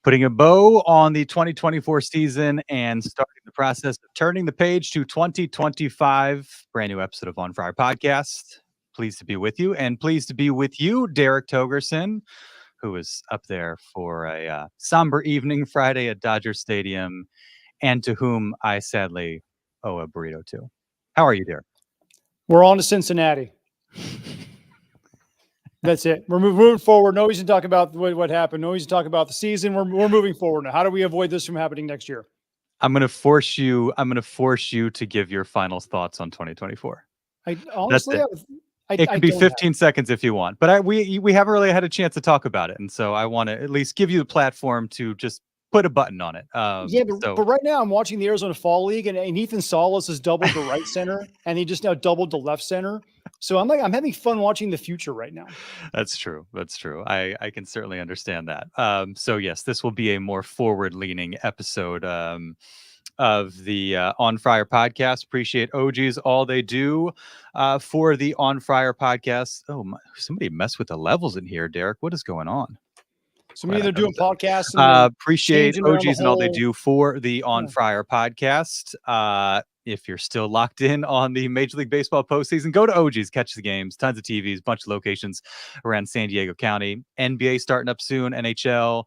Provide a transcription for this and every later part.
putting a bow on the 2024 season and starting the process of turning the page to 2025. Brand new episode of On Friar Podcast. Pleased to be with you, and pleased to be with you, Derek Togerson, who is up there for a somber evening Friday at Dodger Stadium, and to whom I sadly owe a burrito to. How are you, Derek? We're on to Cincinnati. That's it. We're moving forward. No reason to talk about what happened. No reason to talk about the season. We're moving forward now. How do we avoid this from happening next year? I'm gonna force you to give your final thoughts on 2024. Honestly, it could be 15 seconds if you want, but we haven't really had a chance to talk about it, and so I want to at least give you the platform to just put a button on it. But right now I'm watching the Arizona Fall League, and Ethan Salas has doubled the right center, and he just now doubled the left center. So I'm having fun watching the future right now. That's true. I can certainly understand that. So yes, this will be a more forward-leaning episode of the On Friar Podcast. Appreciate OGs, all they do for the On Friar Podcast. Oh, somebody messed with the levels in here, Derek. What is going on? So maybe they're doing podcasts. Appreciate OGs and all they do for the On Friar Podcast. If you're still locked in on the Major League Baseball postseason, go to OGs, catch the games, tons of TVs, bunch of locations around San Diego County. NBA starting up soon, NHL,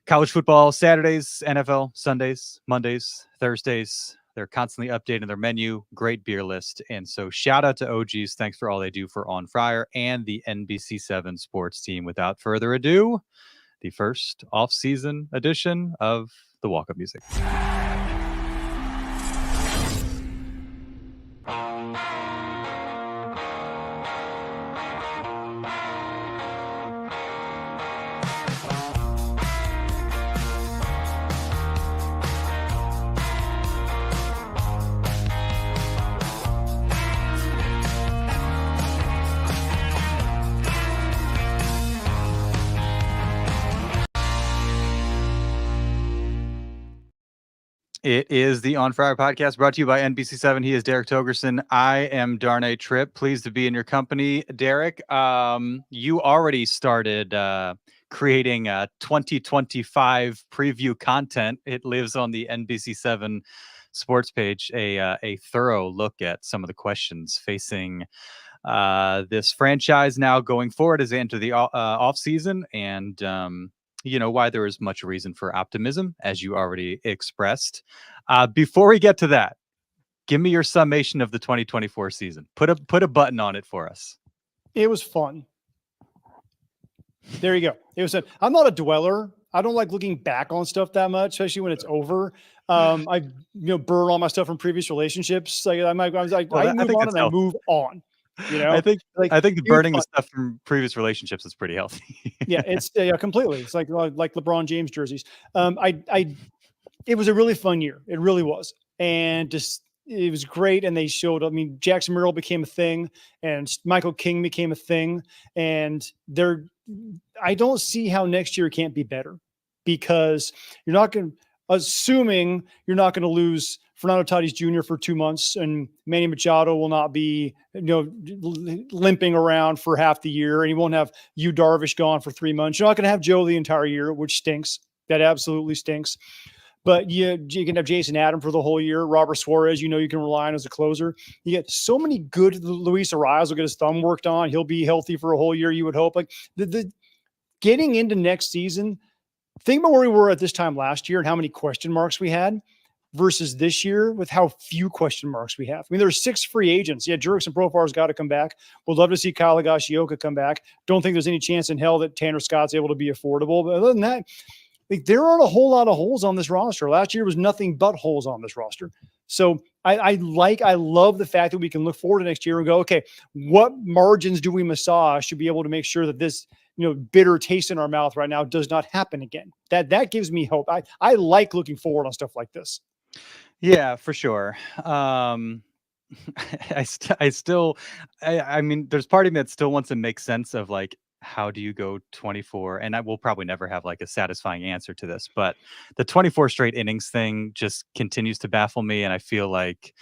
college football, Saturdays, NFL, Sundays, Mondays, Thursdays. They're constantly updating their menu, great beer list. And so shout out to OGs. Thanks for all they do for On Friar and the NBC 7 sports team. Without further ado, the first off-season edition of the Walk-Up Music. It is the On Friar Podcast brought to you by NBC 7. He is Derek Togerson. I am Darnay Tripp. Pleased to be in your company, Derek. You already started creating 2025 preview content. It lives on the NBC 7 sports page, a thorough look at some of the questions facing this franchise now going forward as they enter the off season, and why there is much reason for optimism, as you already expressed. Before we get to that, give me your summation of the 2024 season. Put a button on it for us. It was fun. There you go. It was. I'm not a dweller. I don't like looking back on stuff that much, especially when it's over. I burn all my stuff from previous relationships. Like I move on and I move on. I think the burning the stuff from previous relationships is pretty healthy. Yeah, it's completely. It's like LeBron James jerseys. It was a really fun year. It really was, and it was great. And they showed. I mean, Jackson Merrill became a thing, and Michael King became a thing, and I don't see how next year can't be better, because assuming you're not going to lose Fernando Tatis Jr. for 2 months, and Manny Machado will not be, limping around for half the year, and you won't have Yu Darvish gone for 3 months. You're not going to have Joe the entire year, which stinks. That absolutely stinks. But you can have Jason Adam for the whole year. Robert Suarez, you can rely on as a closer. You get so many good. Luis Arias will get his thumb worked on. He'll be healthy for a whole year, you would hope. Like the getting into next season, think about where we were at this time last year and how many question marks we had versus this year with how few question marks we have. I mean, there's 6 free agents. Yeah, Jurickson and Profar's got to come back. We'd love to see Kyle Higashioka come back. Don't think there's any chance in hell that Tanner Scott's able to be affordable. But other than that, there aren't a whole lot of holes on this roster. Last year was nothing but holes on this roster. So I love the fact that we can look forward to next year and go, okay, what margins do we massage to be able to make sure that this, bitter taste in our mouth right now does not happen again? That gives me hope. I like looking forward on stuff like this. Yeah, for sure. I mean, there's part of me that still wants to make sense of like, how do you go 24? And I will probably never have like a satisfying answer to this, but the 24 straight innings thing just continues to baffle me. And I feel like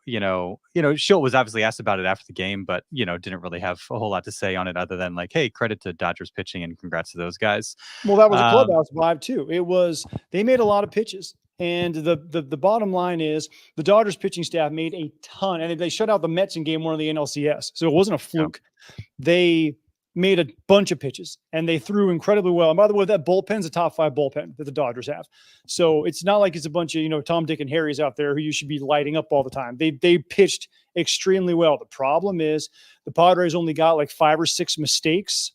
Schilt was obviously asked about it after the game, but didn't really have a whole lot to say on it other than like, hey, credit to Dodgers pitching and congrats to those guys. Well, that was a clubhouse vibe too. It was, they made a lot of pitches. And the bottom line is the Dodgers pitching staff made a ton, and they shut out the Mets in game 1 of the NLCS. So it wasn't a fluke. Yeah. They made a bunch of pitches and they threw incredibly well. And by the way, that bullpen's a top 5 bullpen that the Dodgers have. So it's not like it's a bunch of, Tom, Dick, and Harrys out there who you should be lighting up all the time. They pitched extremely well. The problem is the Padres only got like 5 or 6 mistakes,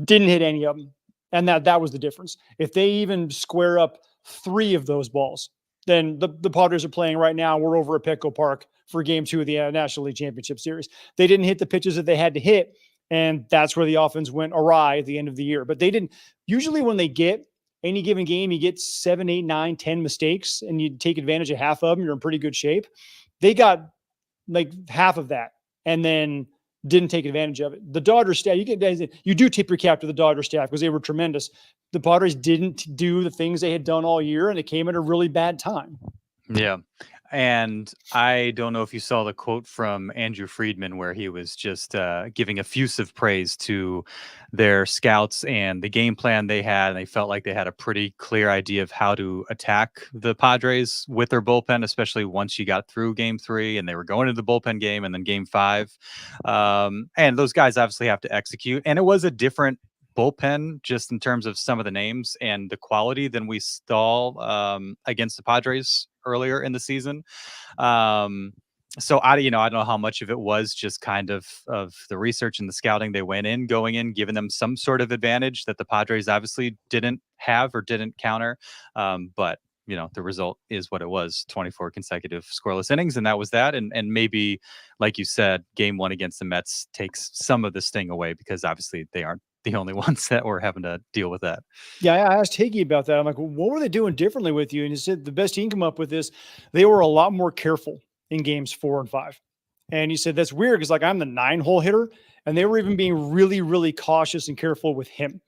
didn't hit any of them. And that was the difference. If they even square up 3 of those balls, then the Padres are playing right now. We're over at Petco Park for game 2 of the National League Championship Series. They didn't hit the pitches that they had to hit. And that's where the offense went awry at the end of the year. But they didn't. Usually when they get any given game, you get 7, 8, 9, 10 mistakes and you take advantage of half of them, you're in pretty good shape. They got like half of that and then didn't take advantage of it. The Dodgers staff, you do tip your cap to the Dodgers staff because they were tremendous. The Padres didn't do the things they had done all year and it came at a really bad time. Yeah. And I don't know if you saw the quote from Andrew Friedman where he was just giving effusive praise to their scouts and the game plan they had. And they felt like they had a pretty clear idea of how to attack the Padres with their bullpen, especially once you got through game 3 and they were going into the bullpen game and then game 5. And those guys obviously have to execute. And it was a different bullpen just in terms of some of the names and the quality than we saw against the Padres earlier in the season. So I don't know how much of it was just kind of the research and the scouting they went in, going in, giving them some sort of advantage that the Padres obviously didn't have or didn't counter. But the result is what it was, 24 consecutive scoreless innings. And that was that. And maybe, like you said, game 1 against the Mets takes some of the sting away because obviously they aren't the only ones that were having to deal with that. Yeah, I asked Higgy about that. I'm like, well, what were they doing differently with you? And he said the best he can come up with is they were a lot more careful in games 4 and 5. And he said that's weird because like I'm the 9-hole hitter, and they were even being really, really cautious and careful with him.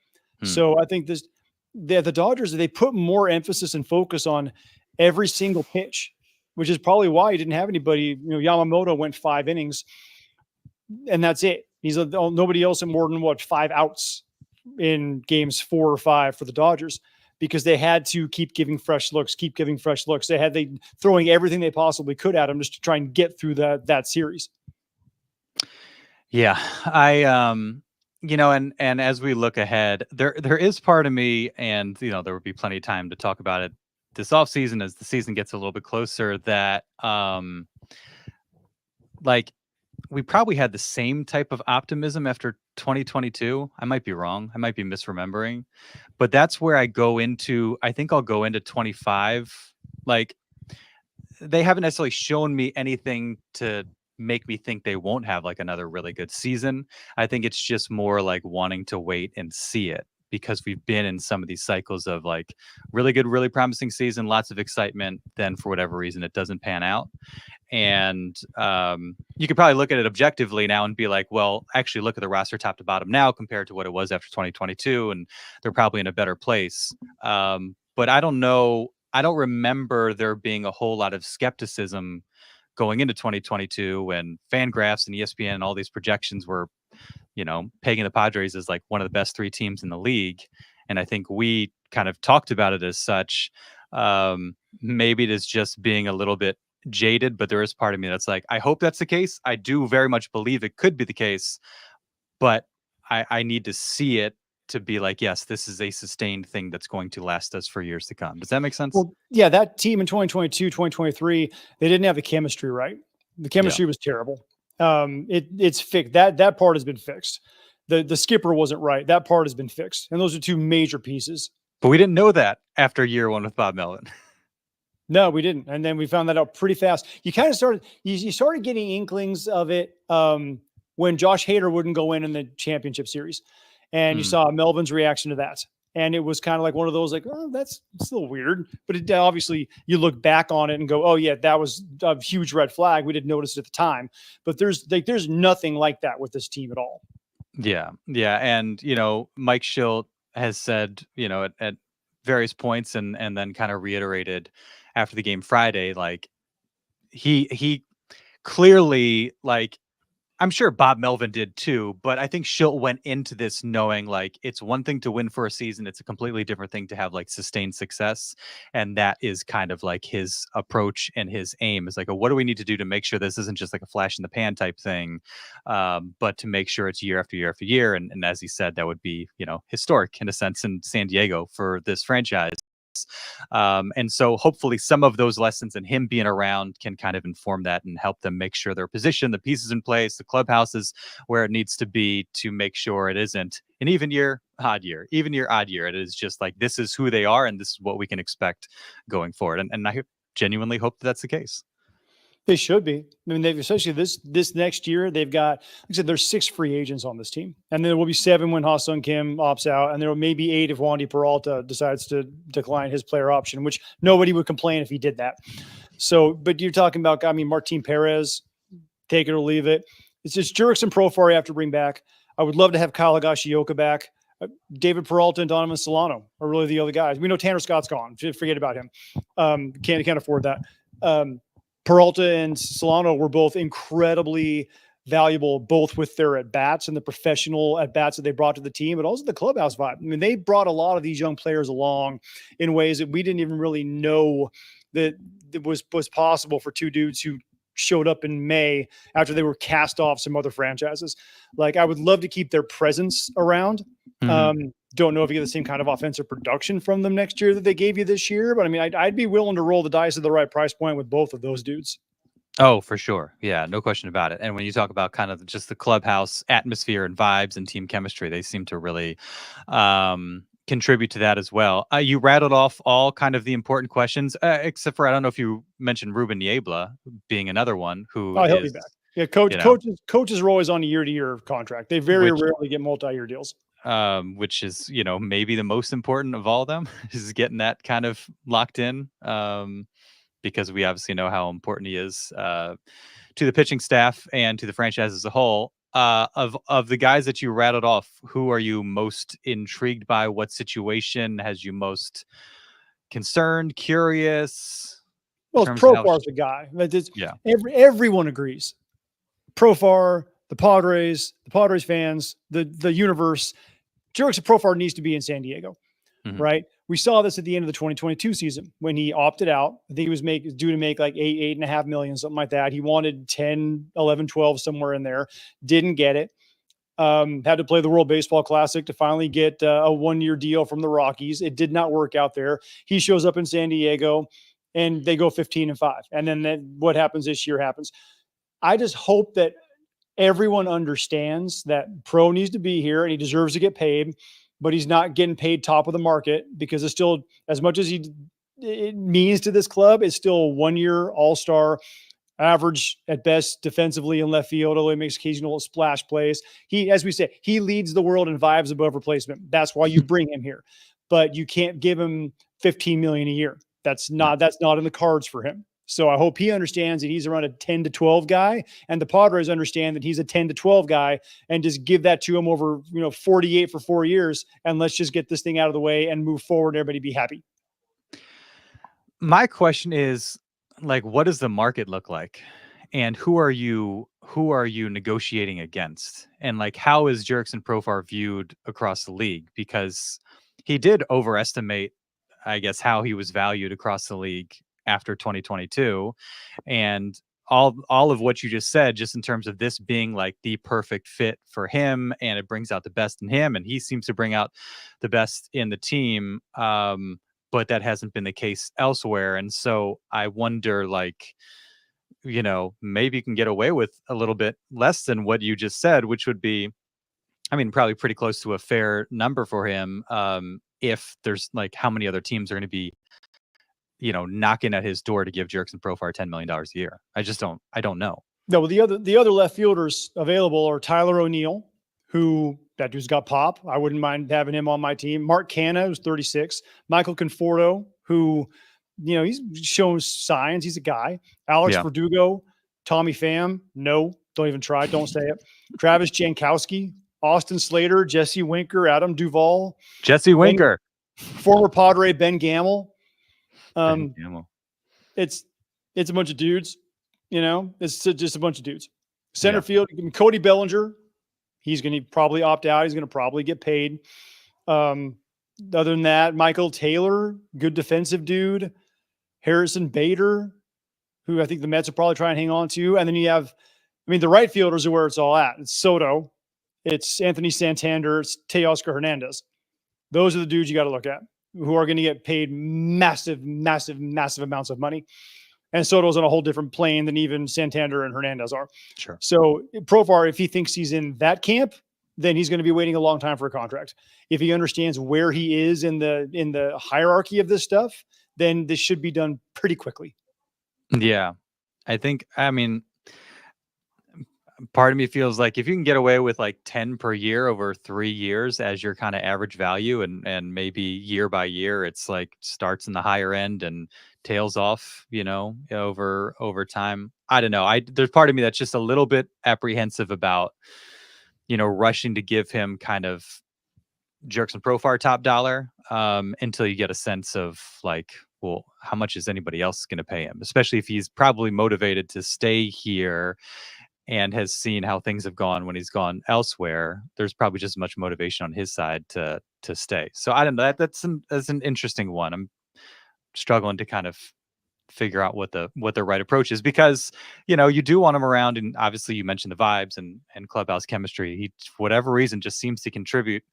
So I think the Dodgers, they put more emphasis and focus on every single pitch, which is probably why he didn't have anybody. Yamamoto went 5 innings, and that's it. He's nobody else at more than 5 outs in games 4 or 5 for the Dodgers because they had to keep giving fresh looks. They throwing everything they possibly could at him just to try and get through that series. Yeah, and as we look ahead, there is part of me, and there will be plenty of time to talk about it this offseason as the season gets a little bit closer, that we probably had the same type of optimism after 2022. I might be wrong. I might be misremembering, but that's where I think I'll go into 25. Like, they haven't necessarily shown me anything to make me think they won't have like another really good season. I think it's just more like wanting to wait and see it because we've been in some of these cycles of like really good, really promising season, lots of excitement. Then for whatever reason, it doesn't pan out. And you could probably look at it objectively now and be like, well, actually look at the roster top to bottom now compared to what it was after 2022. And they're probably in a better place. But I don't know. I don't remember there being a whole lot of skepticism going into 2022 when Fangraphs and ESPN and all these projections were, pegging the Padres as like one of the best 3 teams in the league. And I think we kind of talked about it as such. Maybe it is just being a little bit jaded, but there is part of me that's like, I hope that's the case. I do very much believe it could be the case, but I need to see it to be like, yes, this is a sustained thing that's going to last us for years to come. Does that make sense? Well, yeah, that team in 2022, 2023, they didn't have the chemistry right. The chemistry was terrible. It's fixed. That part has been fixed. The skipper wasn't right. That part has been fixed. And those are 2 major pieces. But we didn't know that after year 1 with Bob Melvin. No, we didn't. And then we found that out pretty fast. You kind of started, you started getting inklings of it when Josh Hader wouldn't go in the championship series. And you saw Melvin's reaction to that. And it was kind of like one of those like, oh, that's still weird. But it obviously you look back on it and go, oh yeah, that was a huge red flag. We didn't notice it at the time. But there's nothing like that with this team at all. Yeah. Yeah. And, Mike Schilt has said, at various points and then kind of reiterated after the game Friday, like he clearly, like, I'm sure Bob Melvin did too, but I think Schilt went into this knowing like it's one thing to win for a season. It's a completely different thing to have like sustained success. And that is kind of like his approach and his aim is like, what do we need to do to make sure this isn't just like a flash in the pan type thing, but to make sure it's year after year after year. And as he said, that would be, historic in a sense in San Diego for this franchise. And so hopefully some of those lessons and him being around can kind of inform that and help them make sure their position, the pieces in place, the clubhouse is where it needs to be to make sure it isn't an even year, odd year, even year, odd year. It is just like, this is who they are and this is what we can expect going forward. And I genuinely hope that that's the case. They should be. I mean, they've essentially this next year, they've got, like I said, there's 6 free agents on this team. And there will be 7 when Ha-seong Kim opts out. And there will maybe 8 if Wandy Peralta decides to decline his player option, which nobody would complain if he did that. So, but you're talking about, I mean, Martin Perez, take it or leave it. It's just Jurickson and Profar you have to bring back. I would love to have Kyle Higashioka back. David Peralta and Donovan Solano are really the other guys. We know Tanner Scott's gone. Forget about him. Can't afford that. Peralta and Solano were both incredibly valuable, both with their at-bats and the professional at-bats that they brought to the team, but also the clubhouse vibe. I mean, they brought a lot of these young players along in ways that we didn't even really know that it was possible for 2 dudes who showed up in May after they were cast off some other franchises. Like, I would love to keep their presence around. Don't know if you get the same kind of offensive production from them next year that they gave you this year, but I mean, I'd be willing to roll the dice at the right price point with both of those dudes. Oh, for sure. Yeah, no question about it. And when you talk about kind of just the clubhouse atmosphere and vibes and team chemistry, they seem to really contribute to that as well. You rattled off all kind of the important questions, except for I don't know if you mentioned Ruben Niebla being another one who he'll be back. Yeah, coaches are always on a year-to-year contract. They very rarely get multi-year deals. Which is, maybe the most important of all of them is getting that kind of locked in. Because we obviously know how important he is to the pitching staff and to the franchise as a whole. Of the guys that you rattled off, who are you most intrigued by? What situation has you most concerned, curious? Well, Profar's the guy. Yeah. Everyone agrees. Profar, the Padres fans, the universe. Jurickson Profar needs to be in San Diego, right? We saw this at the end of the 2022 season when he opted out. I think he was due to make like $8.5 million, something like that. He wanted 10, 11, 12, somewhere in there. Didn't get it. Had to play the World Baseball Classic to finally get a 1-year deal from the Rockies. It did not work out there. He shows up in San Diego and they go 15-5. And then what happens this year happens. I just hope that everyone understands that Pro needs to be here and he deserves to get paid, but he's not getting paid top of the market because it's still, as much as it means to this club, it's still a 1-year all-star, average at best defensively in left field, although he makes occasional splash plays. He, as we say, he leads the world in vibes above replacement. That's why you bring him here, but you can't give him $15 million a year. That's not in the cards for him. So I hope he understands that he's around a 10 to 12 guy, and the Padres understand that he's a 10 to 12 guy, and just give that to him over 48 for 4 years, and let's just get this thing out of the way and move forward. Everybody be happy. My question is, like, what does the market look like, and who are you negotiating against, and like how is Jurickson Profar viewed across the league? Because he did overestimate, I guess, how he was valued across the league after 2022, and all of what you just said, just in terms of this being like the perfect fit for him, and it brings out the best in him, and he seems to bring out the best in the team. But that hasn't been the case elsewhere. And so I wonder, like, maybe you can get away with a little bit less than what you just said, which would be, I mean, probably pretty close to a fair number for him. If there's like, how many other teams are going to be, knocking at his door to give Jurickson Profar $10 million a year? I don't know. No, well, the other left fielders available are Tyler O'Neill, who that dude's got pop. I wouldn't mind having him on my team. Mark Canha, who's 36. Michael Conforto, who, he's shown signs. He's a guy. Alex Verdugo, Tommy Pham. No, don't even try. Don't say it. Travis Jankowski, Austin Slater, Jesse Winker, Adam Duvall. Jesse Winker. Former Padre Ben Gamel. Ben Gamel. It's a bunch of dudes. It's just a bunch of dudes. Center Yeah. field, Cody Bellinger, he's going to probably opt out. He's going to probably get paid. Other than that, Michael Taylor, good defensive dude. Harrison Bader, who I think the Mets will probably try and hang on to. And then you have, the right fielders are where it's all at. It's Soto, it's Anthony Santander, it's Teoscar Hernandez. Those are the dudes you got to look at who are going to get paid massive, massive, massive amounts of money. And Soto's on a whole different plane than even Santander and Hernandez are. Sure. So Profar, if he thinks he's in that camp, then he's going to be waiting a long time for a contract. If he understands where he is in the hierarchy of this stuff, then this should be done pretty quickly. Yeah. Part of me feels like if you can get away with like 10 per year over 3 years as your kind of average value, and maybe year by year, it's like starts in the higher end and tails off, over time. I don't know. There's part of me that's just a little bit apprehensive about, rushing to give him kind of Jerks and Profar top dollar until you get a sense of like, well, how much is anybody else going to pay him? Especially if he's probably motivated to stay here and has seen how things have gone when he's gone elsewhere. There's probably just as much motivation on his side to stay. So I don't know. That's an interesting one. I'm struggling to kind of figure out what the right approach is, because you do want him around, and obviously you mentioned the vibes and clubhouse chemistry. He, for whatever reason, just seems to contribute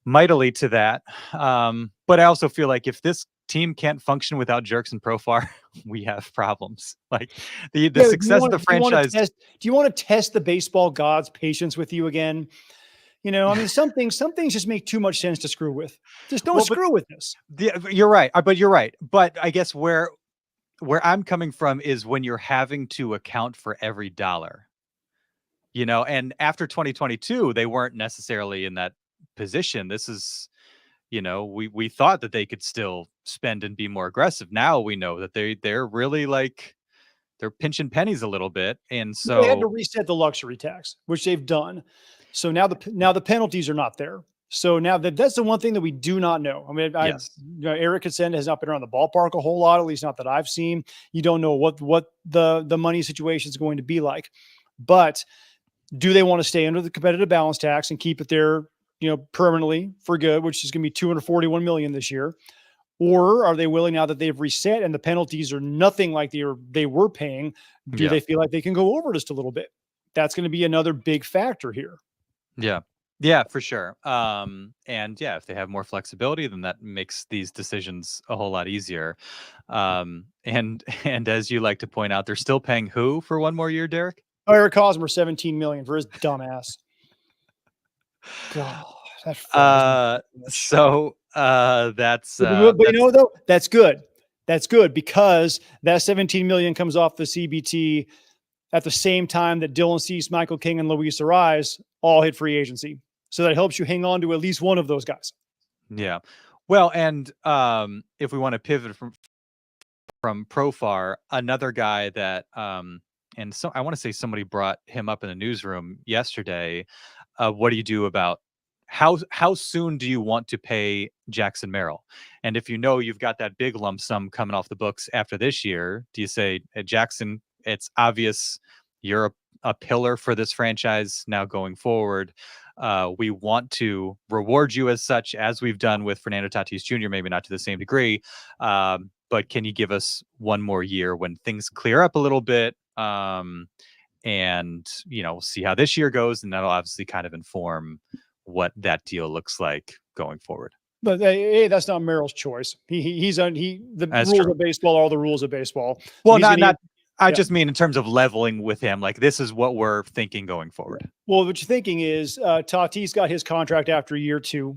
mightily to that. But I also feel like if this team can't function without Jerks and Profar, we have problems. Like the success of the franchise. Do you want to test the baseball gods' patience with you again? Some things just make too much sense to screw with. Just don't screw with this. You're right. But I guess where I'm coming from is when you're having to account for every dollar, and after 2022, they weren't necessarily in that position. This is, we thought that they could still spend and be more aggressive. Now we know that they're really like, they're pinching pennies a little bit. And so they had to reset the luxury tax, which they've done. So now the penalties are not there. So now that's the one thing that we do not know. Yes. Eric Hassenda has not been around the ballpark a whole lot, at least not that I've seen. You don't know what the money situation is going to be like. But do they want to stay under the competitive balance tax and keep it there, permanently for good, which is going to be $241 million this year? Or are they willing, now that they've reset and the penalties are nothing like they were paying, do they feel like they can go over just a little bit? That's going to be another big factor here. Yeah, for sure. And yeah, if they have more flexibility, then that makes these decisions a whole lot easier. And as you like to point out, they're still paying who for one more year, Derek? Eric Hosmer, $17 million for his dumbass. God, that's that's though, that's good. That's good, because that $17 million comes off the CBT at the same time that Dylan Cease, Michael King, and Luis Ariz all hit free agency. So that helps you hang on to at least one of those guys. Yeah. Well, and if we want to pivot from Profar, another guy that and so I want to say somebody brought him up in the newsroom yesterday. What do you do about how soon do you want to pay Jackson Merrill? And if you've got that big lump sum coming off the books after this year, do you say, Jackson, it's obvious you're a pillar for this franchise now going forward. We want to reward you as such, as we've done with Fernando Tatis Jr., maybe not to the same degree. But can you give us one more year when things clear up a little bit? And see how this year goes, and that'll obviously kind of inform what that deal looks like going forward. But hey, that's not Merrill's choice. The That's rules true. of baseball are the rules of baseball. Well, I just mean in terms of leveling with him, like this is what we're thinking going forward. Well, what you're thinking is Tatis got his contract after year 2,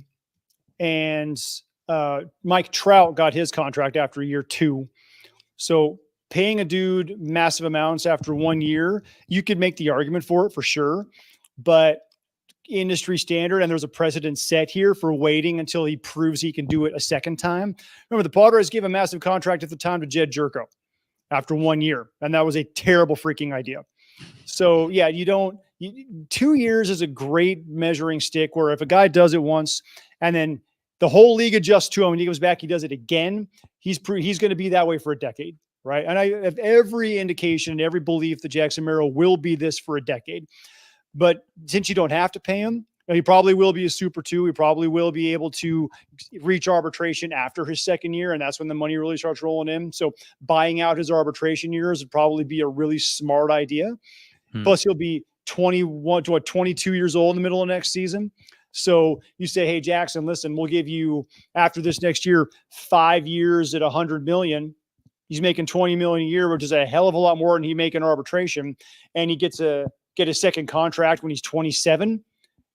and Mike Trout got his contract after year 2. So paying a dude massive amounts after 1 year, you could make the argument for it for sure, but industry standard, and there's a precedent set here for waiting until he proves he can do it a second time. Remember, the Padres gave a massive contract at the time to Jed Jerko after 1 year, and that was a terrible freaking idea. So yeah, 2 years is a great measuring stick, where if a guy does it once and then the whole league adjusts to him and he comes back, he does it again, he's going to be that way for a decade. right? And I have every indication, every belief that Jackson Merrill will be this for a decade. But since you don't have to pay him, he probably will be a Super 2. He probably will be able to reach arbitration after his second year, and that's when the money really starts rolling in. So buying out his arbitration years would probably be a really smart idea. Plus, he'll be 21 to 22 years old in the middle of next season. So you say, hey, Jackson, listen, we'll give you, after this next year, 5 years at $100 million. He's making $20 million a year, which is a hell of a lot more than he make in arbitration. And he gets get a second contract when he's 27,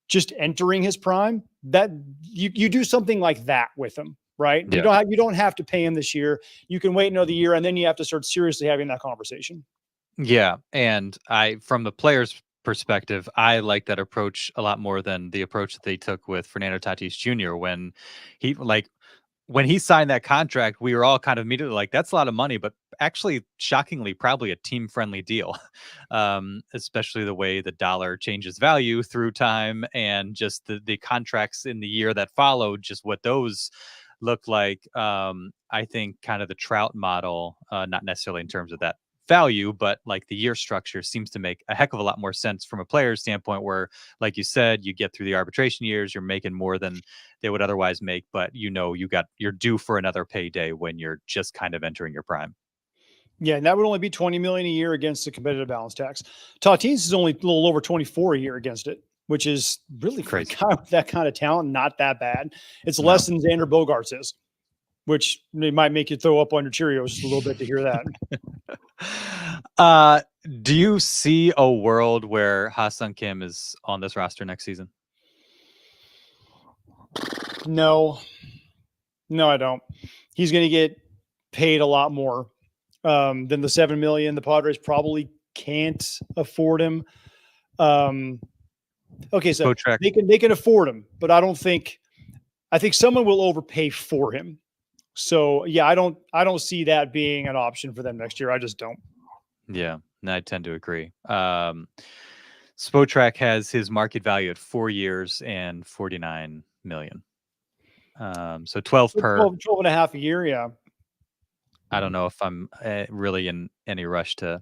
just entering his prime. That you do something like that with him, right? Yeah. You don't have to pay him this year. You can wait another year, and then you have to start seriously having that conversation. Yeah, and from the player's perspective, I like that approach a lot more than the approach that they took with Fernando Tatis Jr. When he signed that contract, we were all kind of immediately like, that's a lot of money, but actually, shockingly, probably a team-friendly deal, especially the way the dollar changes value through time and just the contracts in the year that followed, just what those look like. I think kind of the Trout model, not necessarily in terms of that value, but like the year structure seems to make a heck of a lot more sense from a player's standpoint, where, like you said, you get through the arbitration years, you're making more than they would otherwise make, but you're due for another payday when you're just kind of entering your prime. Yeah, and that would only be $20 million a year against the competitive balance tax. Tatis is only a little over 24 a year against it, which is really Crazy. for a guy with that kind of talent, not that bad. It's No. less than Xander Bogaerts is, which might make you throw up on your Cheerios just a little bit to hear that. Do you see a world where Ha-seong Kim is on this roster next season? No, I don't. He's going to get paid a lot more than the $7 million. The Padres probably can't afford him. Okay, so they can afford him, but I think someone will overpay for him. So yeah, I don't see that being an option for them next year. I just don't. Yeah, I tend to agree. Spotrac has his market value at 4 years and $49 million. So 12 per 12 and a half a year. Yeah. I don't know if I'm really in any rush to,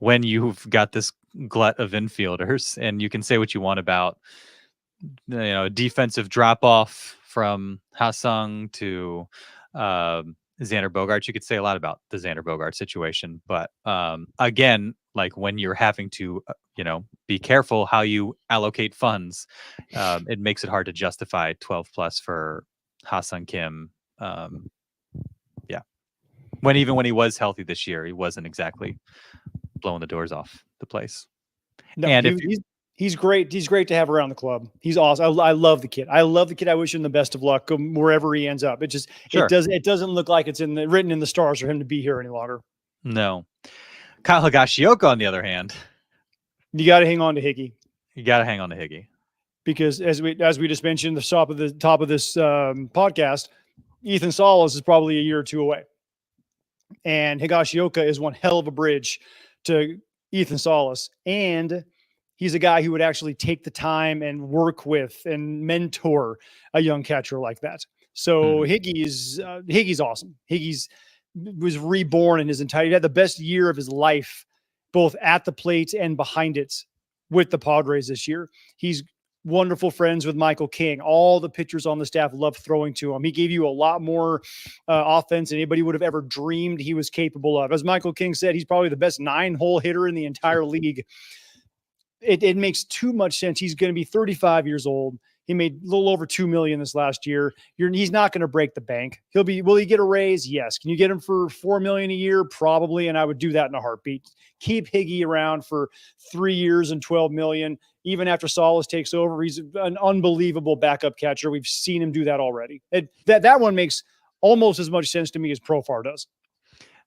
when you've got this glut of infielders, and you can say what you want about, defensive drop off from Ha-seong to Xander Bogaerts. You could say a lot about the Xander Bogaerts situation, but again, like when you're having to, be careful how you allocate funds, it makes it hard to justify 12 plus for Ha-seong Kim. Yeah, when he was healthy this year, he wasn't exactly blowing the doors off the place. No, and he's great. He's great to have around the club. He's awesome. I love the kid. I wish him the best of luck wherever he ends up. It doesn't look like it's written in the stars for him to be here any longer. No. Kyle Higashioka, on the other hand, you got to hang on to Higgy. You got to hang on to Higgy, because as we just mentioned, the top of this podcast, Ethan Salas is probably a year or two away, and Higashioka is one hell of a bridge to Ethan Salas, and he's a guy who would actually take the time and work with and mentor a young catcher like that. So Higgy's awesome. Higgy's was reborn in his entire, he had the best year of his life, both at the plate and behind it with the Padres this year. He's wonderful friends with Michael King. All the pitchers on the staff love throwing to him. He gave you a lot more offense than anybody would have ever dreamed he was capable of. As Michael King said, he's probably the best 9-hole hitter in the entire league. It makes too much sense. He's going to be 35 years old. He made a little over $2 million this last year. He's not going to break the bank. Will he get a raise? Yes. Can you get him for $4 million a year? Probably. And I would do that in a heartbeat. Keep Higgy around for 3 years and $12 million. Even after Salas takes over, he's an unbelievable backup catcher. We've seen him do that already. That one makes almost as much sense to me as Profar does.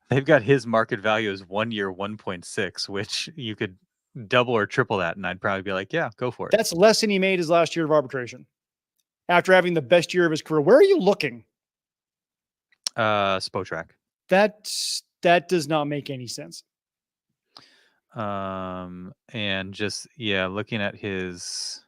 They've got his market value as 1 year, 1.6, which you could double or triple that, and I'd probably be like, yeah, go for it. That's less than he made his last year of arbitration after having the best year of his career. Where are you looking? Spotrac. That does not make any sense. And just, looking at his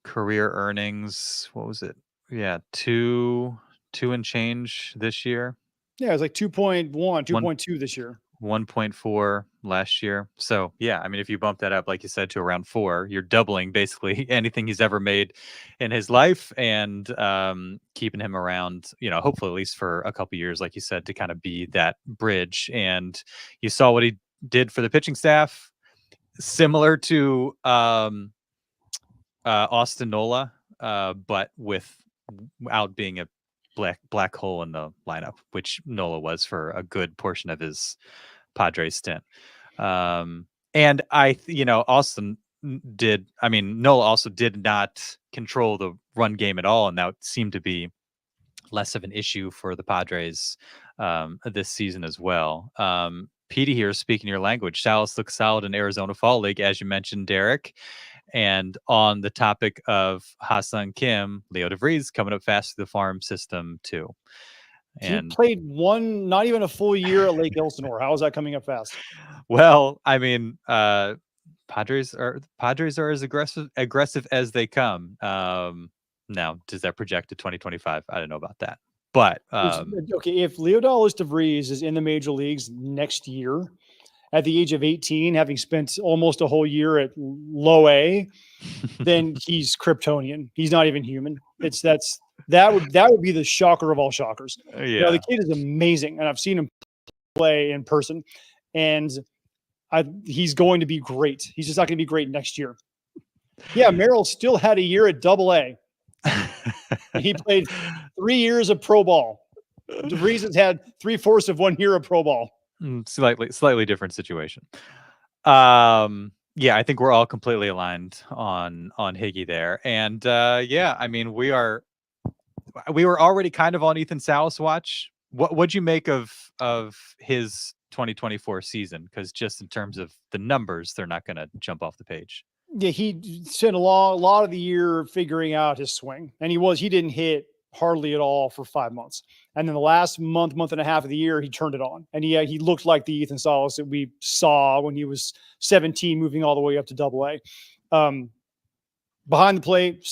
career earnings, what was it? Yeah, two and change this year. Yeah, it was like 2.1, 2.2 this year. 1.4 last year. So yeah, I mean, if you bump that up, like you said, to around 4, you're doubling basically anything he's ever made in his life, and keeping him around, hopefully at least for a couple years, like you said, to kind of be that bridge. And you saw what he did for the pitching staff, similar to Austin Nola, but without being a black hole in the lineup, which Nola was for a good portion of his Padres stint. And Austin did. I mean, Nola also did not control the run game at all, and that seemed to be less of an issue for the Padres this season as well. Petey here, speaking your language. Salas looks solid in Arizona Fall League, as you mentioned, Derek. And on the topic of Ha-seong Kim, Leo DeVries coming up fast through the farm system too. And he played not even a full year at Lake Elsinore. How is that coming up fast? Well, I mean, Padres are as aggressive as they come. Now, does that project to 2025? I don't know about that. But okay, if Leodalis DeVries is in the major leagues next year at the age of 18, having spent almost a whole year at low A, then he's Kryptonian. He's not even human. That would be the shocker of all shockers. Yeah. The kid is amazing, and I've seen him play in person, and he's going to be great. He's just not going to be great next year. Yeah, Merrill still had a year at Double A. He played 3 years of pro ball. DeVries has had 3/4 of 1 year of pro ball. Slightly different situation. Yeah, I think we're all completely aligned on Higgy there. And yeah, I mean, we were already kind of on Ethan Salas watch. What'd you make of his 2024 season? Because just in terms of the numbers, they're not going to jump off the page. Yeah, he spent a lot of the year figuring out his swing, and he didn't hit hardly at all for 5 months. And then the last month and a half of the year, he turned it on, and he looked like the Ethan Salas that we saw when he was 17, moving all the way up to Double A. Behind the plate,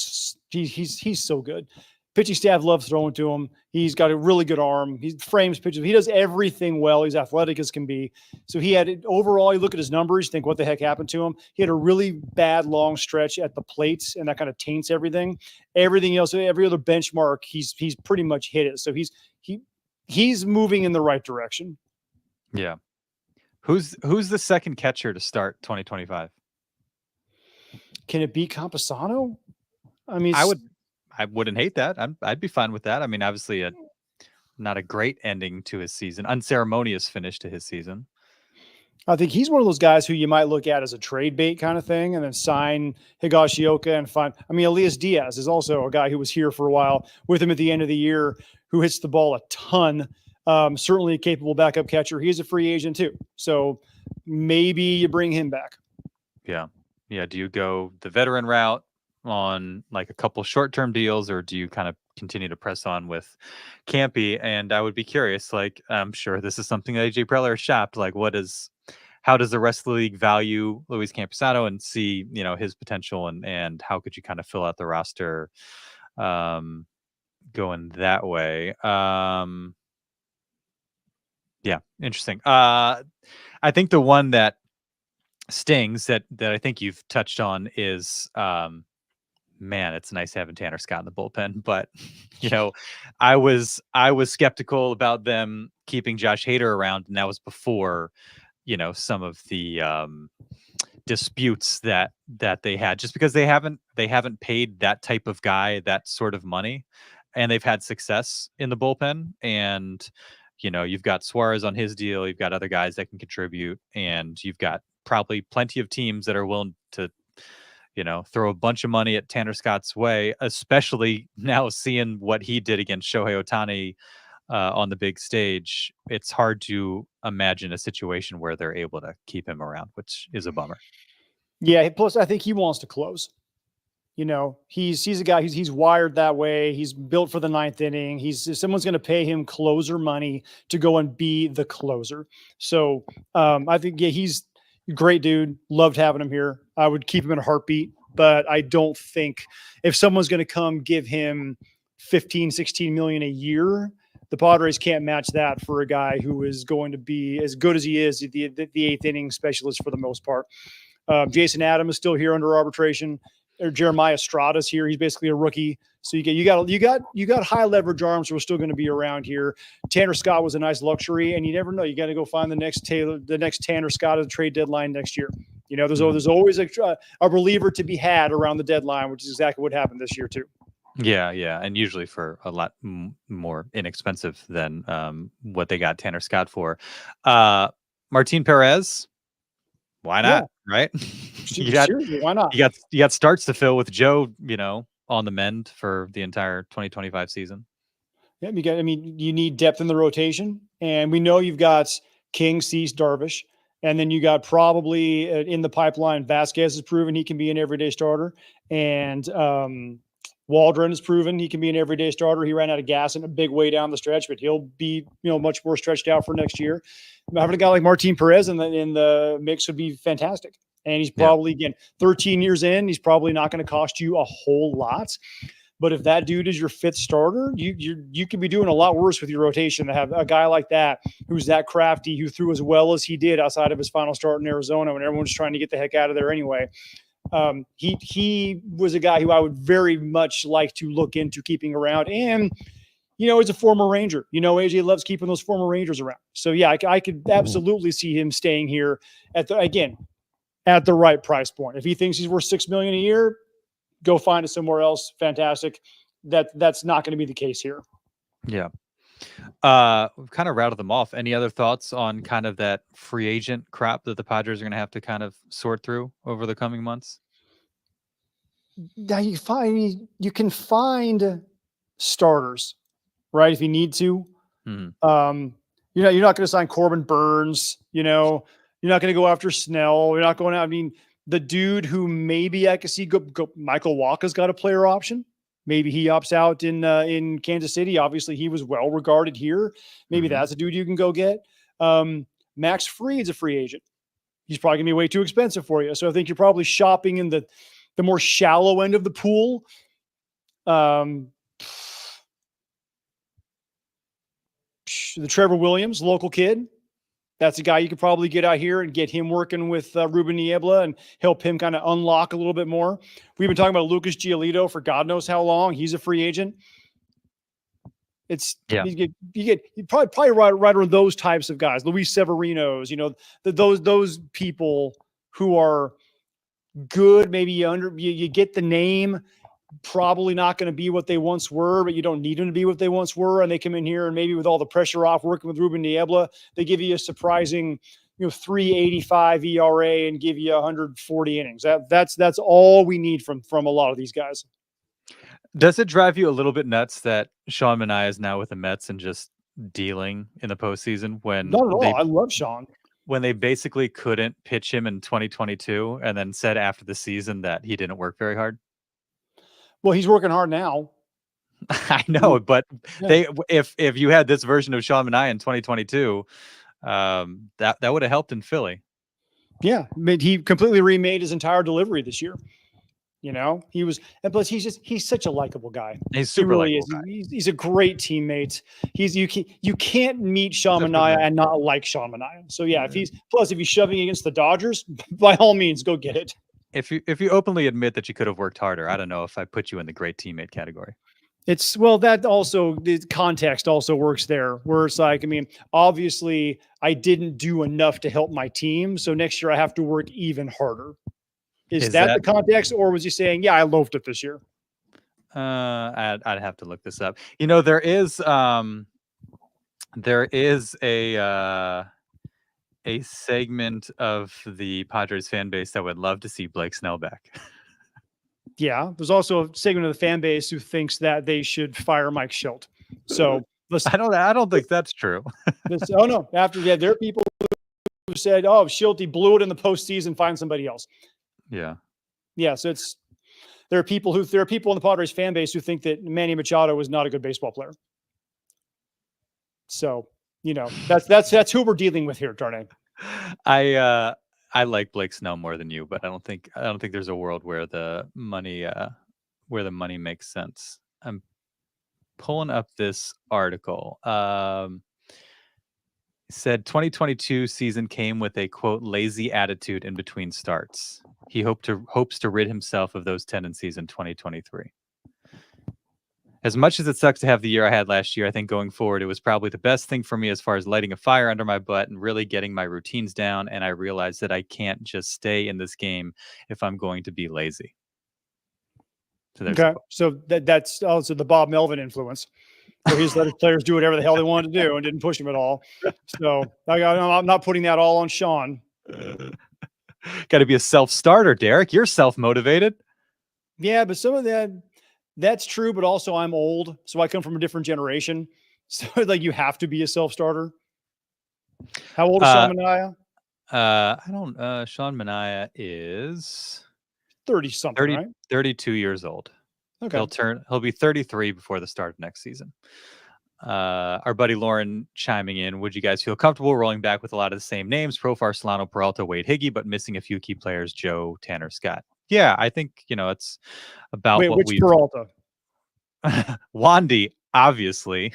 he's so good. Pitching staff loves throwing to him. He's got a really good arm. He frames pitches. He does everything well. He's athletic as can be. So overall, you look at his numbers, you think, what the heck happened to him? He had a really bad long stretch at the plates, and that kind of taints everything. Everything else, every other benchmark, he's pretty much hit it. So he's moving in the right direction. Yeah. Who's the second catcher to start 2025? Can it be Campusano? I mean, I wouldn't hate that. I'd be fine with that. I mean, obviously, not a great ending to his season, unceremonious finish to his season. I think he's one of those guys who you might look at as a trade bait kind of thing, and then sign Higashioka and find. I mean, Elias Diaz is also a guy who was here for a while with him at the end of the year, who hits the ball a ton. Certainly a capable backup catcher. He's a free agent too, so maybe you bring him back. Yeah. Do you go the veteran route on like a couple short-term deals, or do you kind of continue to press on with Campy? And I would be curious, like, I'm sure this is something that AJ Preller shopped, like how does the rest of the league value Luis Campusano and see, his potential, and how could you kind of fill out the roster going that way? Yeah, interesting. I think the one that stings that I think you've touched on is man, it's nice having Tanner Scott in the bullpen, but I was skeptical about them keeping Josh Hader around, and that was before some of the disputes that they had, just because they haven't paid that type of guy that sort of money, and they've had success in the bullpen. And you've got Suarez on his deal, you've got other guys that can contribute, and you've got probably plenty of teams that are willing to throw a bunch of money at Tanner Scott's way, especially now seeing what he did against Shohei Ohtani on the big stage. It's hard to imagine a situation where they're able to keep him around, which is a bummer. Yeah, plus I think he wants to close. He's a guy he's wired that way. He's built for the ninth inning. Someone's going to pay him closer money to go and be the closer. So I think, yeah, he's a great dude. Loved having him here. I would keep him in a heartbeat, but I don't think if someone's going to come give him 15, 16 million a year, the Padres can't match that for a guy who is going to be as good as he is, the eighth inning specialist for the most part. Jason Adams is still here under arbitration. Or Jeremiah Estrada's here. He's basically a rookie. So you got high leverage arms who are still going to be around here. Tanner Scott was a nice luxury, and you never know. You got to go find the next Tanner Scott at the trade deadline next year. You know, there's always a reliever to be had around the deadline, which is exactly what happened this year too. Yeah, and usually for a lot more inexpensive than what they got Tanner Scott for. Martin Perez, why not? Yeah. Right? Seriously, why not? You got starts to fill with Joe, on the mend for the entire 2025 season. Yeah, you need depth in the rotation, and we know you've got King, Cease, Darvish, and then you got probably in the pipeline. Vasquez has proven he can be an everyday starter, and Waldron has proven he can be an everyday starter. He ran out of gas in a big way down the stretch, but he'll be much more stretched out for next year. Having a guy like Martin Perez in the mix would be fantastic. And he's probably, again, 13 years in, he's probably not going to cost you a whole lot. But if that dude is your fifth starter, you could be doing a lot worse with your rotation to have a guy like that who's that crafty, who threw as well as he did outside of his final start in Arizona when everyone's trying to get the heck out of there anyway. He was a guy who I would very much like to look into keeping around. And, he's a former Ranger. AJ loves keeping those former Rangers around. So, yeah, I could absolutely see him staying here at the right price point. If he thinks he's worth $6 million a year, go find it somewhere else. Fantastic. That's not going to be the case here. Yeah. We've kind of routed them off. Any other thoughts on kind of that free agent crap that the Padres are going to have to kind of sort through over the coming months? Now you can find starters, right? If you need to. Mm-hmm. You're not going to sign Corbin Burns, You're not going to go after Snell. You're not going to, the dude who maybe I could see go Michael Wacha's got a player option. Maybe he opts out in Kansas City. Obviously, he was well regarded here. Maybe that's a dude you can go get. Max Fried's a free agent. He's probably going to be way too expensive for you. So I think you're probably shopping in the more shallow end of the pool. The Trevor Williams, local kid. That's a guy you could probably get out here and get him working with Ruben Niebla and help him kind of unlock a little bit more. We've been talking about Lucas Giolito for God knows how long. He's a free agent. You get probably right around those types of guys, Luis Severinos, those people who are good. Maybe you get the name. Probably not going to be what they once were, but you don't need them to be what they once were. And they come in here and maybe with all the pressure off working with Ruben Niebla, they give you a surprising, 3.85 ERA and give you 140 innings. That's all we need from a lot of these guys. Does it drive you a little bit nuts that Sean Manaea is now with the Mets and just dealing in the postseason when not at all? I love Sean. When they basically couldn't pitch him in 2022 and then said after the season that he didn't work very hard. Well, he's working hard now. I know, but if you had this version of Sean Manaea in 2022, that would have helped in Philly. Yeah, he completely remade his entire delivery this year. He was, and plus he's such a likable guy. He's super likable guy. He's a great teammate. You can't meet Sean Manaea and not like Sean Manaea. So yeah, if he's shoving against the Dodgers, by all means, go get it. If you openly admit that you could have worked harder, I don't know if I put you in the great teammate category. That also, the context also works there, where it's like, obviously I didn't do enough to help my team, so next year I have to work even harder. Is that the context, or was he saying, yeah, I loafed it this year? I'd have to look this up. There is a segment of the Padres fan base that would love to see Blake Snell back. Yeah, there's also a segment of the fan base who thinks that they should fire Mike Schilt. So listen, I don't think that's true. No. There are people who said, "Oh, Schilt blew it in the postseason. Find somebody else." Yeah. So there are people in the Padres fan base who think that Manny Machado was not a good baseball player. So that's who we're dealing with here, Darnay. I like Blake Snell more than you, but I don't think there's a world where the money makes sense. pulling up this article. Said 2022 season came with a quote lazy attitude in between starts. He hopes to rid himself of those tendencies in 2023. As much as it sucks to have the year I had last year, I think going forward, it was probably the best thing for me as far as lighting a fire under my butt and really getting my routines down. And I realized that I can't just stay in this game if I'm going to be lazy. So there's Okay. So that's also the Bob Melvin influence, where he's let his players do whatever the hell they wanted to do and didn't push him at all. So I'm not putting that all on Sean. Got to be a self-starter, Derek. You're self-motivated. Yeah, but some of that's true, but also I'm old, so I come from a different generation. So like you have to be a self-starter. How old is Sean Manaea? I don't. Sean Manaea is 30 something, right? 32 years old. Okay. He'll be 33 before the start of next season. Our buddy Lauren chiming in. Would you guys feel comfortable rolling back with a lot of the same names? Profar, Solano, Peralta, Wade, Higgy, but missing a few key players, Joe, Tanner, Scott. Yeah, I think, it's about what which Peralta? Wandy, obviously.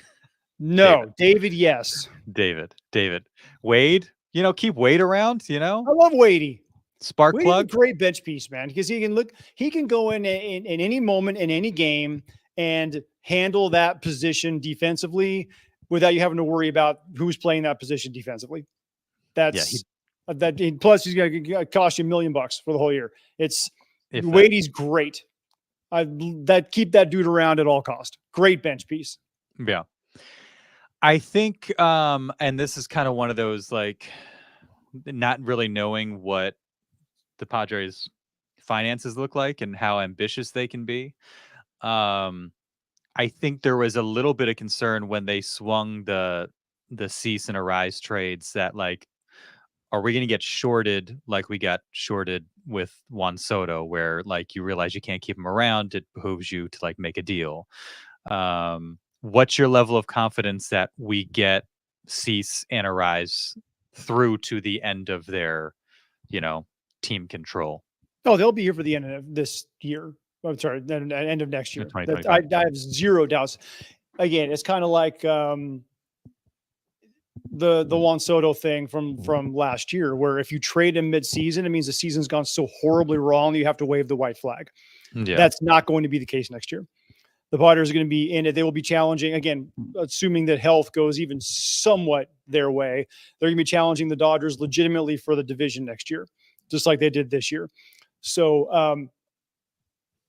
No, David, yes. David. Wade, keep Wade around, I love Wadey. Spark Wade's plug. A great bench piece, man, because he can go in any moment in any game and handle that position defensively without you having to worry about who's playing that position defensively. Plus he's going to cost you $1 million for the whole year. Wadey's great. Keep that dude around at all cost. Great bench piece. Yeah. I think, and this is kind of one of those, like, not really knowing what the Padres finances look like and how ambitious they can be. I think there was a little bit of concern when they swung the Cease and Arise trades that, like, are we going to get shorted like we got shorted with Juan Soto, where, like, you realize you can't keep him around. It behooves you to, like, make a deal. What's your level of confidence that we get Cease and Arise through to the end of their, team control? Oh, they'll be here for the end of this year. I'm sorry, end of next year. I have zero doubts. Again, it's kind of like the Juan Soto thing from last year, where if you trade him mid-season, it means the season's gone so horribly wrong that you have to wave the white flag. Yeah. That's not going to be the case next year. The Padres are going to be in it. They will be challenging, again, assuming that health goes even somewhat their way. They're going to be challenging the Dodgers legitimately for the division next year, just like they did this year. So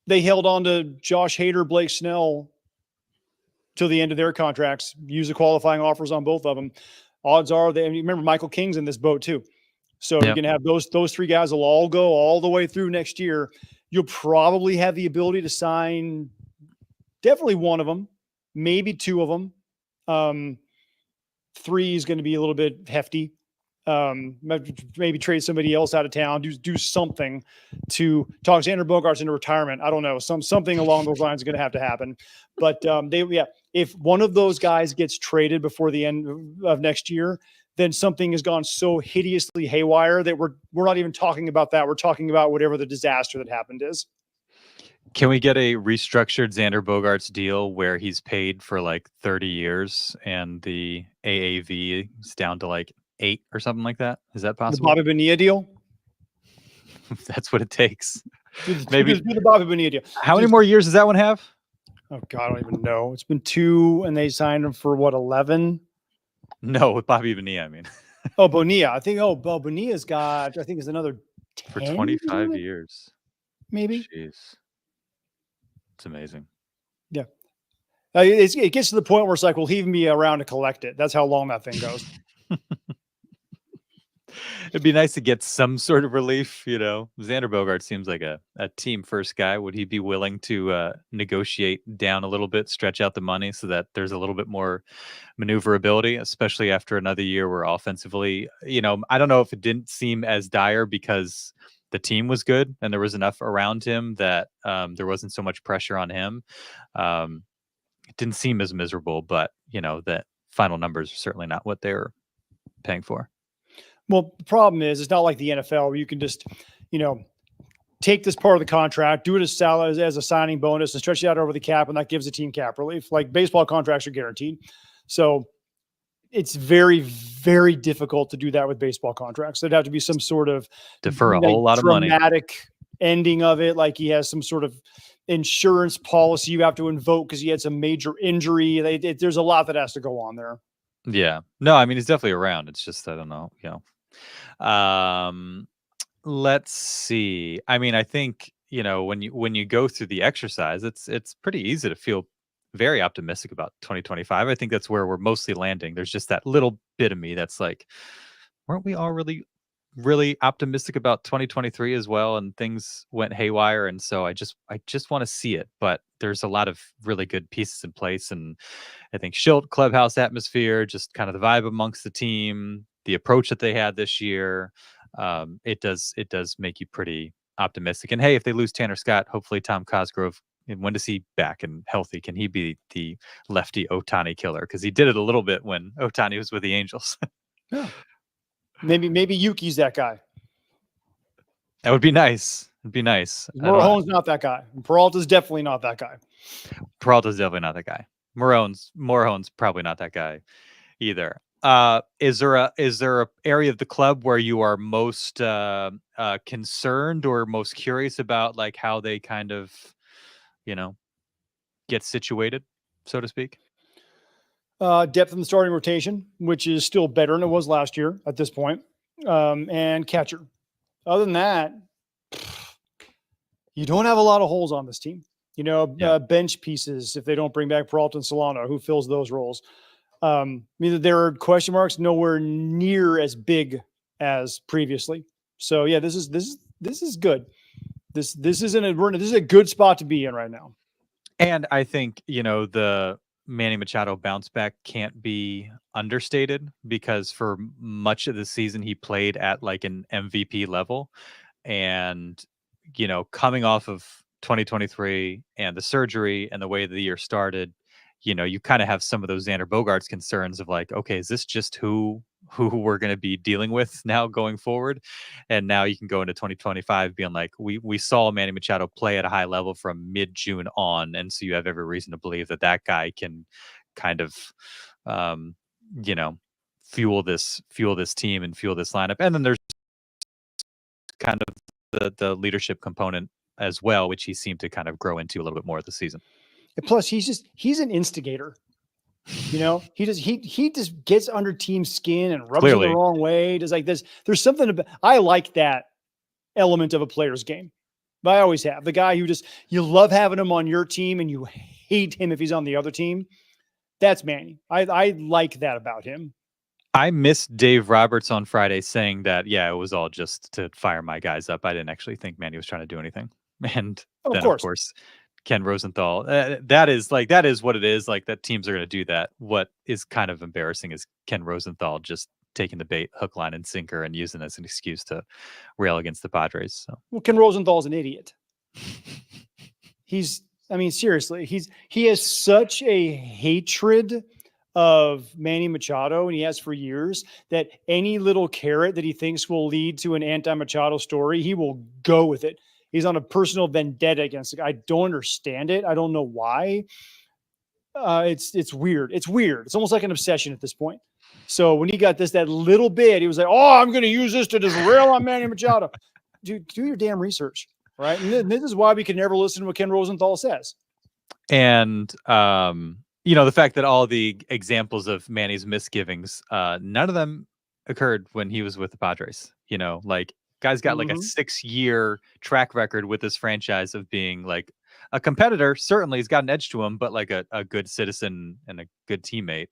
they held on to Josh Hader, Blake Snell till the end of their contracts, use the qualifying offers on both of them. Odds are remember Michael King's in this boat too. So you're going to have those three guys will all go all the way through next year. You'll probably have the ability to sign definitely one of them, maybe two of them. Three is going to be a little bit hefty. Maybe trade somebody else out of town, do something to talk Xander Bogaerts into retirement. I don't know. Something along those lines is going to have to happen. But if one of those guys gets traded before the end of next year, then something has gone so hideously haywire that we're not even talking about that. We're talking about whatever the disaster that happened is. Can we get a restructured Xander Bogaerts deal where he's paid for like 30 years and the AAV is down to like 8 or something like that? Is that possible? The Bobby Bonilla deal? That's what it takes. Maybe do the Bobby Bonilla deal. How many more years does that one have? Oh God, I don't even know. It's been 2 and they signed him for what, 11? No, with Bobby Bonilla, I mean. Oh, Bonilla. I think Bonilla's got, I think it's another 10 for 25 years. Maybe. Jeez. It's amazing. Yeah. It gets to the point where it's like, will he even be around to collect it? That's how long that thing goes. It'd be nice to get some sort of relief, Xander Bogaerts seems like a team first guy. Would he be willing to negotiate down a little bit, stretch out the money so that there's a little bit more maneuverability, especially after another year where offensively, I don't know if it didn't seem as dire because the team was good and there was enough around him that there wasn't so much pressure on him. It didn't seem as miserable, but that final numbers are certainly not what they're paying for. Well, the problem is it's not like the NFL where you can just, take this part of the contract, do it as salary as a signing bonus, and stretch it out over the cap, and that gives the team cap relief. Like baseball contracts are guaranteed, so it's very, very difficult to do that with baseball contracts. There'd have to be some sort of defer a whole lot of money. Dramatic ending of it, like he has some sort of insurance policy you have to invoke because he had some major injury. There's a lot that has to go on there. Yeah. No, I mean, he's definitely around. It's just, I don't know, let's see. I mean, I think, when you go through the exercise, it's pretty easy to feel very optimistic about 2025. I think that's where we're mostly landing. There's just that little bit of me that's like, weren't we all really, really optimistic about 2023 as well? And things went haywire. And so I just want to see it. But there's a lot of really good pieces in place. And I think Schilt, clubhouse atmosphere, just kind of the vibe amongst the team, the approach that they had this year, it does make you pretty optimistic. And hey, if they lose Tanner Scott, hopefully Tom Cosgrove, and when is he back and healthy? Can he be the lefty Ohtani killer? Because he did it a little bit when Ohtani was with the Angels. Yeah. Maybe Yuki's that guy. That would be nice. It'd be nice. Morejon's not that guy. Peralta's definitely not that guy. Peralta's definitely not that guy. Morejon's probably not that guy either. Is there a area of the club where you are most concerned or most curious about, like how they kind of, get situated, so to speak? Depth in the starting rotation, which is still better than it was last year at this point, and catcher. Other than that, you don't have a lot of holes on this team. Bench pieces, if they don't bring back Peralta and Solano, who fills those roles. There are question marks nowhere near as big as previously. So yeah, this is good. This is a good spot to be in right now. And I think, the Manny Machado bounce back can't be understated, because for much of the season he played at like an MVP level, and coming off of 2023 and the surgery and the way the year started, you kind of have some of those Xander Bogaerts concerns of like, okay, is this just who we're going to be dealing with now going forward? And now you can go into 2025 being like, we saw Manny Machado play at a high level from mid-June on, and so you have every reason to believe that guy can kind of fuel this team and fuel this lineup. And then there's kind of the leadership component as well, which he seemed to kind of grow into a little bit more this season. And plus, he's an instigator. He just gets under team skin and rubs them the wrong way. Does like this. There's something about, I like that element of a player's game. But I always have the guy who you love having him on your team and you hate him if he's on the other team. That's Manny. I like that about him. I missed Dave Roberts on Friday saying that, it was all just to fire my guys up. I didn't actually think Manny was trying to do anything. And then, of course, Ken Rosenthal, that is what it is. Like, that teams are going to do that. What is kind of embarrassing is Ken Rosenthal just taking the bait, hook, line, and sinker, and using it as an excuse to rail against the Padres. So. Well, Ken Rosenthal's an idiot. Seriously, he has such a hatred of Manny Machado, and he has for years, that any little carrot that he thinks will lead to an anti-Machado story, he will go with it. He's on a personal vendetta against it. I don't understand it. I don't know why. It's weird. It's weird. It's almost like an obsession at this point. So when he got that little bit, he was like, "Oh, I'm going to use this to just rail on Manny Machado." Dude, do your damn research, right? And this is why we can never listen to what Ken Rosenthal says. And the fact that all the examples of Manny's misgivings, none of them occurred when he was with the Padres. Guy's got like a 6-year track record with this franchise of being like a competitor. Certainly he's got an edge to him, but like a good citizen and a good teammate.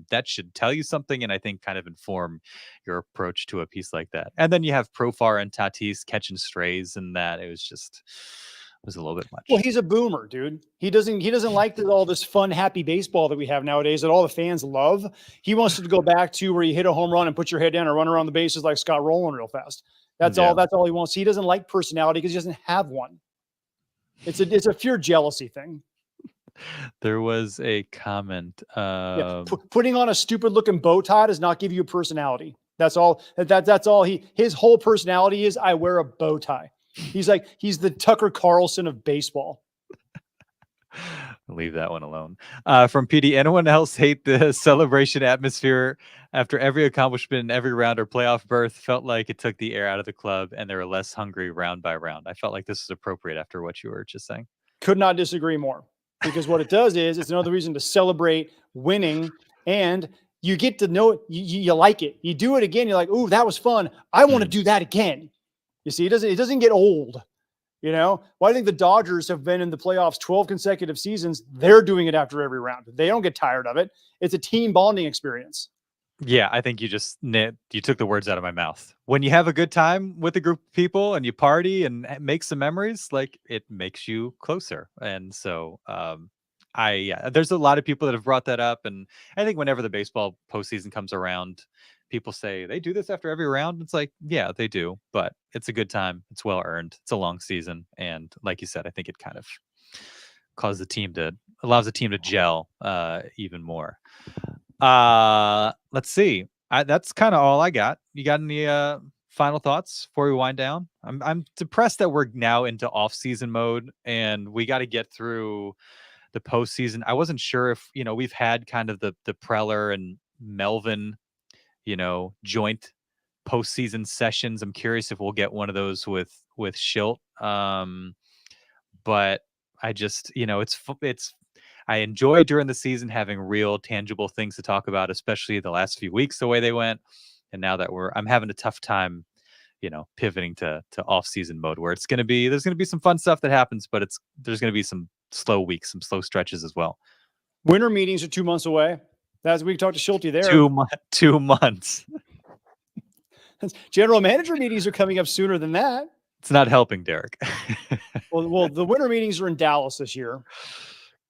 That should tell you something, and I think kind of inform your approach to a piece like that. And then you have Profar and Tatis catching strays, and that it was a little bit much. Well, he's a boomer, dude. He doesn't like all this fun, happy baseball that we have nowadays that all the fans love. He wants to go back to where you hit a home run and put your head down or run around the bases like Scott Rowland real fast. That's all he wants. He doesn't like personality because he doesn't have one. It's a pure jealousy thing. There was a comment. Putting on a stupid looking bow tie does not give you a personality. That's all. That's all his whole personality is. I wear a bow tie. He's the Tucker Carlson of baseball. Leave that one alone. From PD, anyone else hate the celebration atmosphere after every accomplishment in every round or playoff berth? Felt like it took the air out of the club and they were less hungry round by round. I felt like this is appropriate after what you were just saying. Could not disagree more, because what it does is it's another reason to celebrate winning, and you get to know it. You like it. You do it again. You're like, ooh, that was fun. I want to do that again. You see, it doesn't get old. You know, well, I think the Dodgers have been in the playoffs 12 consecutive seasons. They're doing it after every round. They don't get tired of it. It's a team bonding experience. Yeah, I think you took the words out of my mouth. When you have a good time with a group of people and you party and make some memories, like, it makes you closer. And so there's a lot of people that have brought that up. And I think whenever the baseball postseason comes around, people say they do this after every round. It's like, yeah, they do, but it's a good time. It's well earned. It's a long season. And like you said, I think it kind of allows the team to gel even more. Let's see. That's kind of all I got. You got any final thoughts before we wind down? I'm depressed that we're now into off-season mode and we got to get through the postseason. I wasn't sure if, we've had kind of the Preller and Melvin, joint postseason sessions. I'm curious if we'll get one of those with Schilt. But I just, I enjoy during the season having real tangible things to talk about, especially the last few weeks, the way they went. And now that I'm having a tough time, pivoting to off-season mode where there's going to be some fun stuff that happens, but there's going to be some slow weeks, some slow stretches as well. Winter meetings are 2 months away. That's we talked to Schulte there. 2 months. General manager meetings are coming up sooner than that. It's not helping, Derek. well, the winter meetings are in Dallas this year.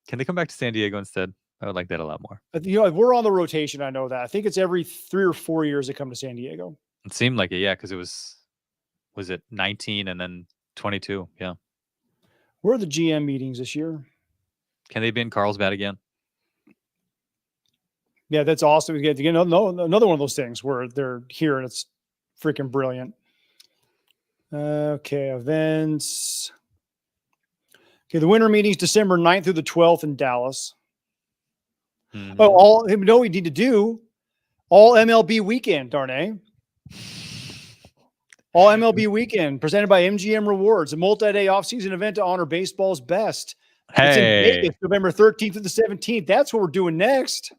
Can they come back to San Diego instead? I would like that a lot more. We're on the rotation. I know that. I think it's every 3 or 4 years they come to San Diego. It seemed like it, yeah, because it was it 19 and then 22? Yeah. Where are the GM meetings this year? Can they be in Carlsbad again? Yeah, that's awesome. We get another one of those things where they're here and it's freaking brilliant. Okay, events. Okay, the winter meetings December 9th through the 12th in Dallas. Mm-hmm. Oh, we need to do all MLB weekend, Darnay. All MLB weekend presented by MGM Rewards, a multi-day offseason event to honor baseball's best. Hey. It's in Vegas, November 13th to the 17th. That's what we're doing next.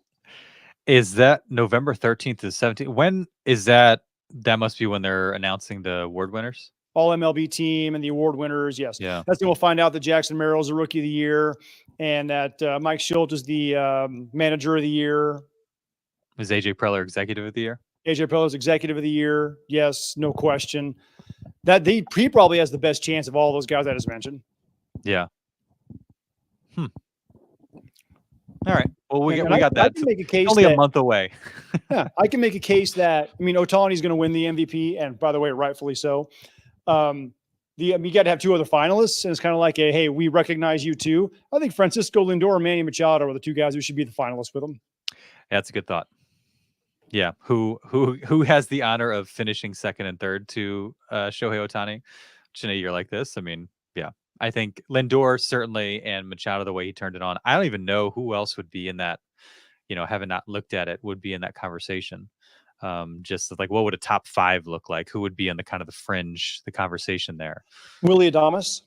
Is that November 13th to the 17th? When is that? That must be when they're announcing the award winners. All MLB team and the award winners. Yes. Yeah. That's when we'll find out that Jackson Merrill is the rookie of the year and that Mike Schilt is the manager of the year. Is AJ Preller executive of the year? AJ Preller is executive of the year. Yes. No question. He probably has the best chance of all those guys I just mentioned. Yeah. All right. Well, we got that. I can make a case only a month away. Yeah, I can make a case that Ohtani's going to win the MVP, and by the way, rightfully so. You got to have 2 other finalists, and it's kind of like hey, we recognize you too. I think Francisco Lindor and Manny Machado are the 2 guys who should be the finalists with them. Yeah, that's a good thought. Yeah, who has the honor of finishing second and third to Shohei Ohtani? Which in a year like this, I mean, yeah. I think Lindor certainly, and Machado, the way he turned it on. I don't even know who else would be in that, having not looked at it, would be in that conversation. Just like, what would a top 5 look like? Who would be in the kind of the fringe, the conversation there? Willie Adames,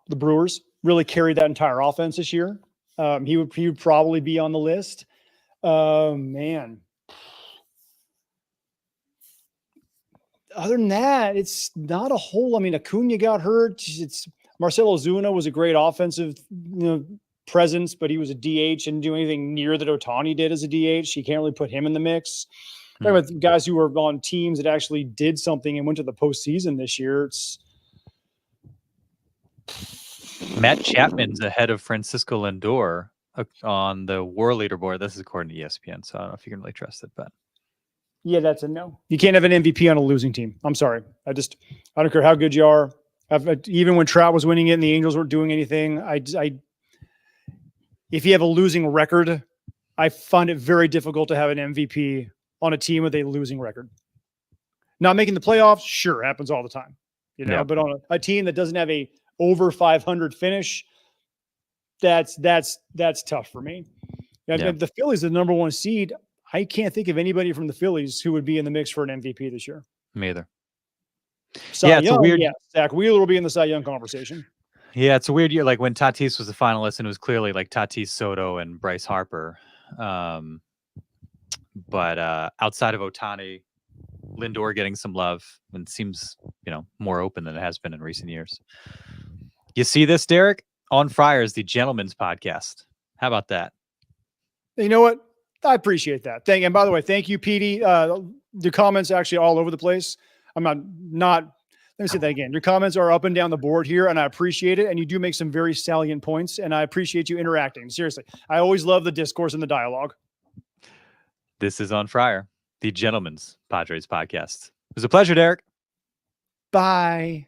the Brewers, really carried that entire offense this year. He would probably be on the list. Man. Other than that, it's not a whole. I mean, Acuna got hurt. Marcelo Zuna was a great offensive, presence, but he was a DH and didn't do anything near that Ohtani did as a DH. You can't really put him in the mix. Talking about guys who were on teams that actually did something and went to the postseason this year. It's Matt Chapman's ahead of Francisco Lindor on the WAR leaderboard. This is according to ESPN, so I don't know if you can really trust it, but. Yeah, that's a no. You can't have an MVP on a losing team. I'm sorry. I don't care how good you are. Even when Trout was winning it and the Angels weren't doing anything, if you have a losing record, I find it very difficult to have an MVP on a team with a losing record. Not making the playoffs, sure, happens all the time. Yeah. But on a team that doesn't have a over 500 finish, that's tough for me. Yeah. The Phillies are the number 1 seed. I can't think of anybody from the Phillies who would be in the mix for an MVP this year. Me either. Cy it's Young, a weird. yeah, Zach Wheeler will be in the Cy Young conversation. Yeah, it's a weird year. Like when Tatis was the finalist, and it was clearly like Tatis, Soto, and Bryce Harper. But outside of Ohtani, Lindor getting some love, and seems more open than it has been in recent years. You see this, Derek? On Friar is the Gentleman's Podcast. How about that? You know what? I appreciate that. And by the way, thank you, Petey. The comments actually all over the place. I'm not. Let me say that again. Your comments are up and down the board here, and I appreciate it. And you do make some very salient points, and I appreciate you interacting. Seriously, I always love the discourse and the dialogue. This is On Friar, the Gentleman's Padres Podcast. It was a pleasure, Derek. Bye.